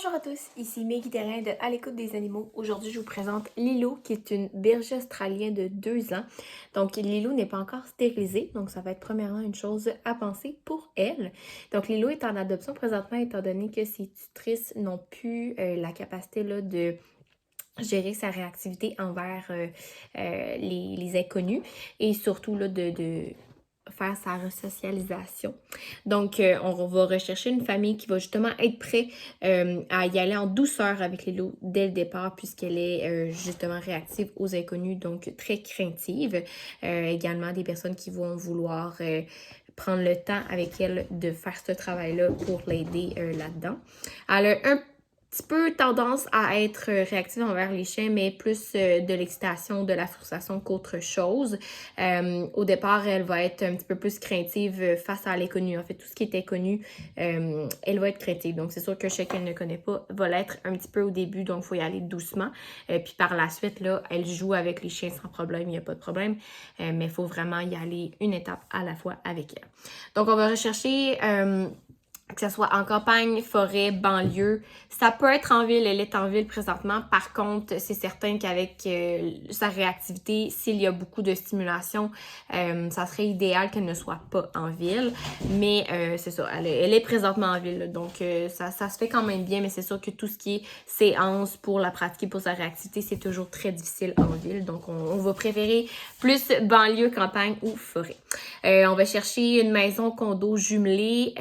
Bonjour à tous, ici Meggy Terrain de À l'écoute des animaux. Aujourd'hui, je vous présente Lilo, qui est une berger australienne de 2 ans. Donc, Lilo n'est pas encore stérilisée, donc ça va être premièrement une chose à penser pour elle. Donc, Lilo est en adoption présentement, étant donné que ses tutrices n'ont plus la capacité là, de gérer sa réactivité envers les inconnus et surtout là, de faire sa resocialisation. Donc, on va rechercher une famille qui va justement être prête à y aller en douceur avec Lilo dès le départ, puisqu'elle est justement réactive aux inconnus, donc très craintive. Également, des personnes qui vont vouloir prendre le temps avec elle de faire ce travail-là pour l'aider là-dedans. Elle a un petit peu tendance à être réactive envers les chiens, mais plus de l'excitation, de la frustration qu'autre chose. Au départ, elle va être un petit peu plus craintive face à l'inconnu. En fait, tout ce qui est inconnu, elle va être craintive. Donc, c'est sûr que chien qu'elle ne connaît pas va l'être un petit peu au début, donc il faut y aller doucement. Puis par la suite, là, elle joue avec les chiens sans problème, il n'y a pas de problème. Mais il faut vraiment y aller une étape à la fois avec elle. Donc, on va rechercher que ce soit en campagne, forêt, banlieue. Ça peut être en ville, elle est en ville présentement. Par contre, c'est certain qu'avec sa réactivité, s'il y a beaucoup de stimulation, ça serait idéal qu'elle ne soit pas en ville. Mais c'est ça, elle est présentement en ville. Donc, ça se fait quand même bien, mais c'est sûr que tout ce qui est séance pour la pratiquer, pour sa réactivité, c'est toujours très difficile en ville. Donc, on va préférer plus banlieue, campagne ou forêt. On va chercher une maison condo jumelée.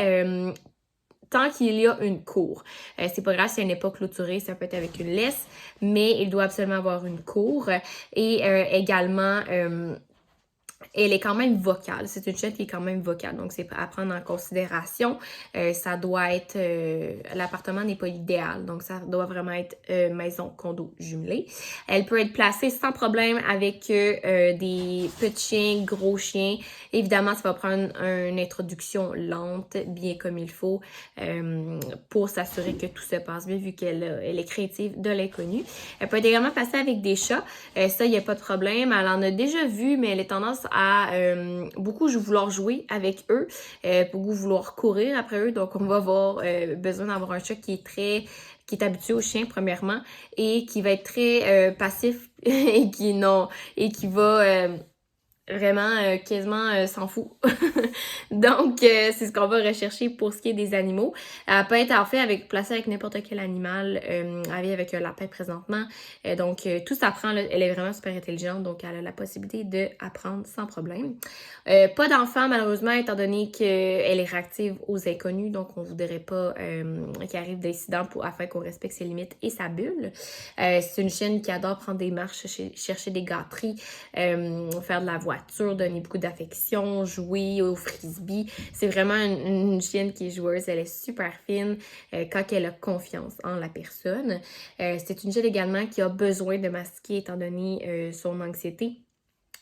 Tant qu'il y a une cour. C'est pas grave si elle n'est pas clôturée, ça peut être avec une laisse, mais il doit absolument avoir une cour. Et également, elle est quand même vocale. C'est une chienne qui est quand même vocale. Donc, c'est à prendre en considération. Ça doit être... l'appartement n'est pas idéal. Donc, ça doit vraiment être maison, condo jumelée. Elle peut être placée sans problème avec des petits chiens, gros chiens. Évidemment, ça va prendre une introduction lente, bien comme il faut, pour s'assurer que tout se passe bien, vu qu'elle est créative de l'inconnu. Elle peut être également placée avec des chats. Ça, il n'y a pas de problème. Elle en a déjà vu, mais elle a tendance à beaucoup vouloir jouer avec eux, beaucoup vouloir courir après eux. Donc, on va avoir besoin d'avoir un chat qui est habitué aux chiens, premièrement, et qui va être très passif et qui va vraiment quasiment s'en fout. Donc, c'est ce qu'on va rechercher pour ce qui est des animaux. Elle peut être en fait placée avec n'importe quel animal. Elle vit avec un lapin présentement. Donc, tout s'apprend. Elle est vraiment super intelligente. Donc, elle a la possibilité d'apprendre sans problème. Pas d'enfant, malheureusement, étant donné qu'elle est réactive aux inconnus. Donc, on ne voudrait pas qu'il arrive d'incidents afin qu'on respecte ses limites et sa bulle. C'est une chienne qui adore prendre des marches, chercher des gâteries, faire de la voiture, donner beaucoup d'affection, jouer au frisbee. C'est vraiment une chienne qui est joueuse. Elle est super fine quand elle a confiance en la personne. C'est une chienne également qui a besoin de masquer étant donné son anxiété.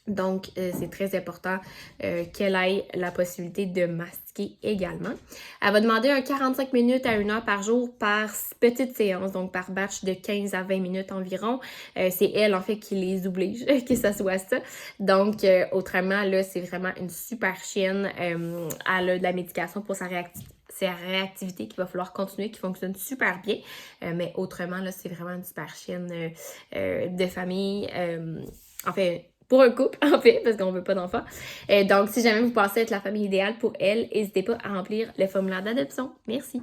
Donc, c'est très important qu'elle ait la possibilité de masquer également. Elle va demander un 45 minutes à 1 heure par jour par petite séance, donc par batch de 15 à 20 minutes environ. C'est elle, en fait, qui les oblige que ça soit ça. Donc, autrement, là, c'est vraiment une super chienne. Elle a de la médication pour sa réactivité qu'il va falloir continuer, qui fonctionne super bien. Mais autrement, là, c'est vraiment une super chienne de famille. Pour un couple, en fait, parce qu'on veut pas d'enfants. Donc, si jamais vous pensez être la famille idéale pour elle, n'hésitez pas à remplir le formulaire d'adoption. Merci!